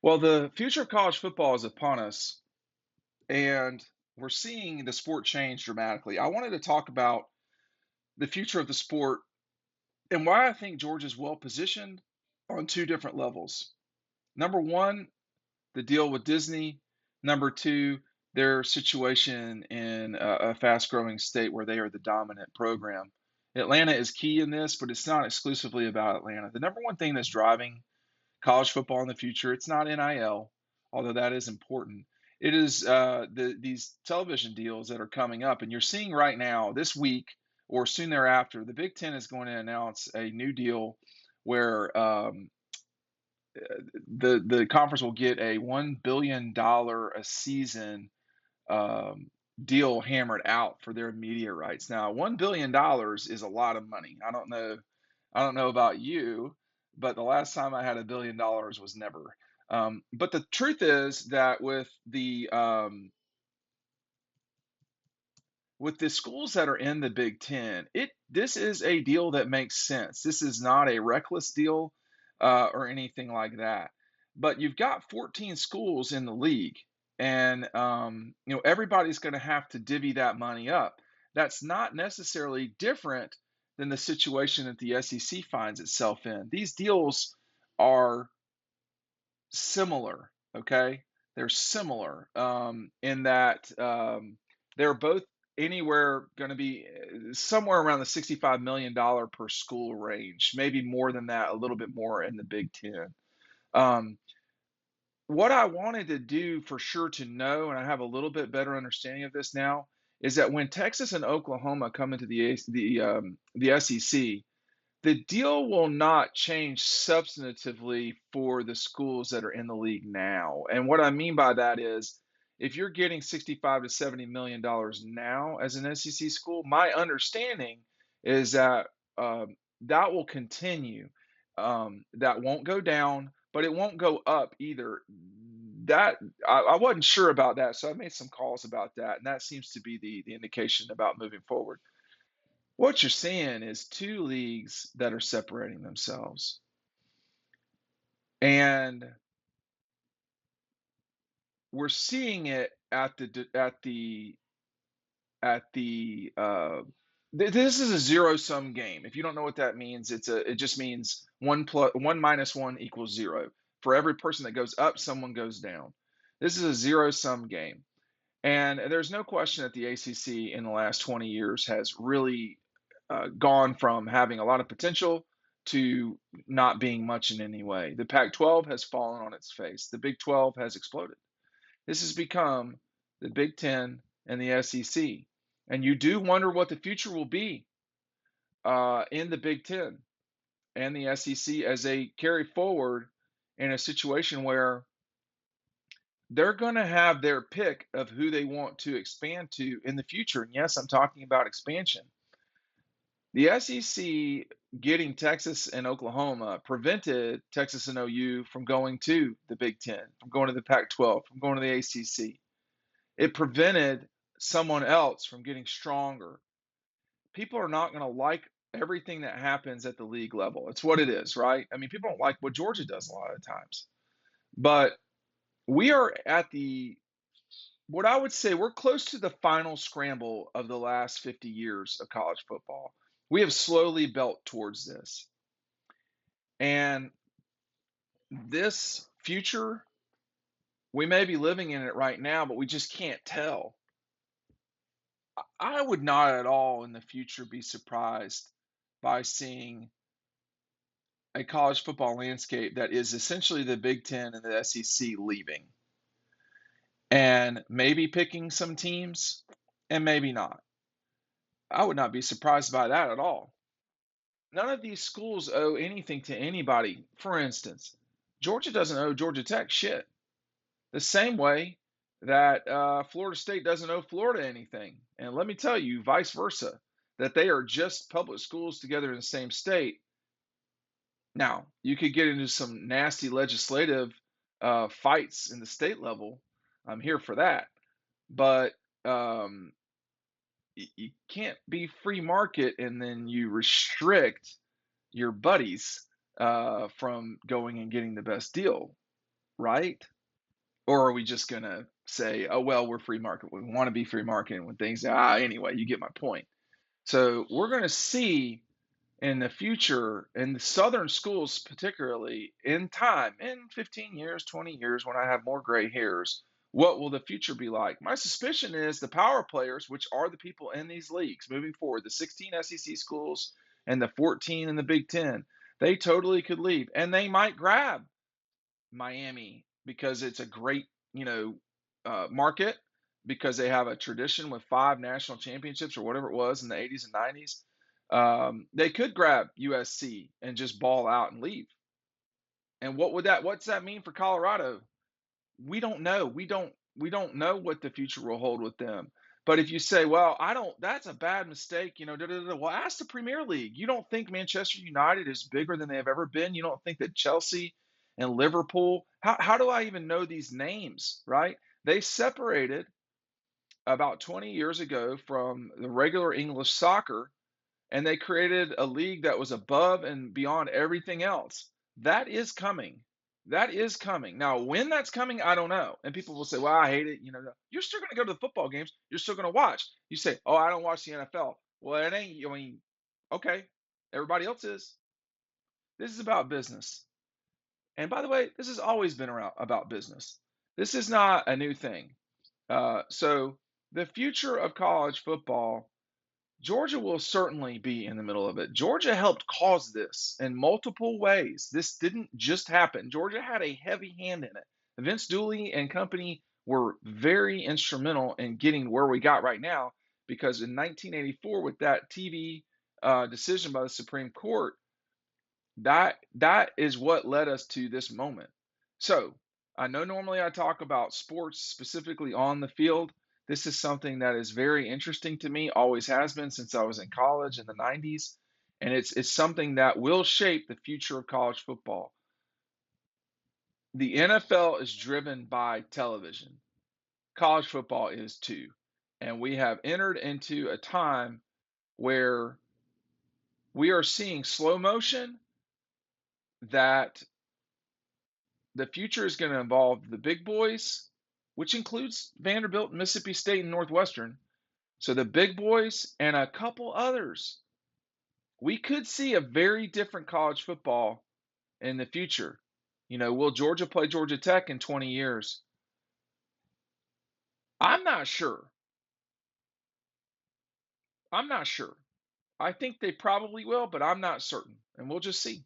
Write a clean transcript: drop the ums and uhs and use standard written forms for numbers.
Well, the future of college football is upon us, and we're seeing the sport change dramatically. I wanted to talk about the future of the sport and why I think Georgia's well positioned on two different levels. Number one, the deal with Disney. Number two, their situation in a fast growing state where they are the dominant program. Atlanta is key in this, but it's not exclusively about Atlanta. The number one thing that's driving college football in the future. It's not NIL, although that is important. It is these television deals that are coming up, and you're seeing right now this week or soon thereafter, the Big Ten is going to announce a new deal where the conference will get a $1 billion a season um, deal hammered out for their media rights. Now, $1 billion is a lot of money. I don't know about you, but the last time I had $1 billion was never. But the truth is that with the schools that are in the Big Ten, this is a deal that makes sense. This is not a reckless deal or anything like that. But you've got 14 schools in the league, and everybody's going to have to divvy that money up. That's not necessarily different than the situation that the SEC finds itself in. These deals are similar. Okay, they're similar in that they're both anywhere going to be somewhere around the $65 million per school range, maybe more than that, a little bit more in the Big Ten. Um, what I wanted to do for sure to know, and I have a little bit better understanding of this now, is that when Texas and Oklahoma come into the SEC, the deal will not change substantively for the schools that are in the league now. And what I mean by that is if you're getting 65 to 70 million dollars now as an SEC school, my understanding is that that will continue. That won't go down, but it won't go up either. That I wasn't sure about that, so I made some calls about that, and that seems to be the indication about moving forward. What you're seeing is two leagues that are separating themselves. And we're seeing it at the this is a zero sum game. If you don't know what that means, it just means one minus one equals zero. For every person that goes up, someone goes down. This is a zero sum game. And there's no question that the ACC in the last 20 years has really gone from having a lot of potential to not being much in any way. The Pac 12 has fallen on its face, the Big 12 has exploded. This has become the Big 10 and the SEC. And you do wonder what the future will be in the Big 10 and the SEC as they carry forward in a situation where they're going to have their pick of who they want to expand to in the future. And yes, I'm talking about expansion. The SEC getting Texas and Oklahoma prevented Texas and OU from going to the Big Ten, from going to the Pac 12, from going to the ACC. It prevented someone else from getting stronger. People are not going to like everything that happens at the league level. It's what it is, right? I mean, people don't like what Georgia does a lot of times. But we are at what I would say we're close to the final scramble of the last 50 years of college football. We have slowly built towards this. And this future, we may be living in it right now, but we just can't tell. I would not at all in the future be surprised by seeing a college football landscape that is essentially the Big Ten and the SEC leaving and maybe picking some teams and maybe not. I would not be surprised by that at all. None of these schools owe anything to anybody. For instance, Georgia doesn't owe Georgia Tech shit. The same way that Florida State doesn't owe Florida anything. And let me tell you, vice versa, that they are just public schools together in the same state. Now, you could get into some nasty legislative fights in the state level. I'm here for that. But you can't be free market and then you restrict your buddies from going and getting the best deal. right? Or are we just going to say, oh, well, we're free market. We want to be free market when things, anyway, you get my point. So we're going to see in the future, in the Southern schools, particularly in time, in 15 years, 20 years, when I have more gray hairs, what will the future be like? My suspicion is the power players, which are the people in these leagues moving forward, the 16 SEC schools and the 14 in the Big Ten, they totally could leave. And they might grab Miami because it's a great, market, because they have a tradition with 5 national championships or whatever it was in the 80s and 90s. They could grab USC and just ball out and leave. And what's that mean for Colorado? We don't know. We don't know what the future will hold with them. But if you say, well, I don't, that's a bad mistake, well, ask the Premier League. You don't think Manchester United is bigger than they have ever been? You don't think that Chelsea and Liverpool, how do I even know these names, right? They separated about 20 years ago from the regular English soccer, and they created a league that was above and beyond everything else. That is coming. That is coming. Now, when that's coming, I don't know. And people will say, well, I hate it. You're still going to go to the football games. You're still going to watch. You say, oh, I don't watch the NFL. Well, it ain't, okay. Everybody else is. This is about business. And by the way, this has always been around about business. This is not a new thing. So the future of college football, Georgia will certainly be in the middle of it. Georgia helped cause this in multiple ways. This didn't just happen. Georgia had a heavy hand in it. Vince Dooley and company were very instrumental in getting where we got right now, because in 1984, with that TV decision by the Supreme Court, that is what led us to this moment. So I know normally I talk about sports specifically on the field. This is something that is very interesting to me, always has been since I was in college in the 90s. And it's something that will shape the future of college football. The NFL is driven by television. College football is too. And we have entered into a time where we are seeing slow motion, that the future is going to involve the big boys, which includes Vanderbilt, Mississippi State, and Northwestern. So the big boys and a couple others. We could see a very different college football in the future. Will Georgia play Georgia Tech in 20 years? I'm not sure. I'm not sure. I think they probably will, but I'm not certain. And we'll just see.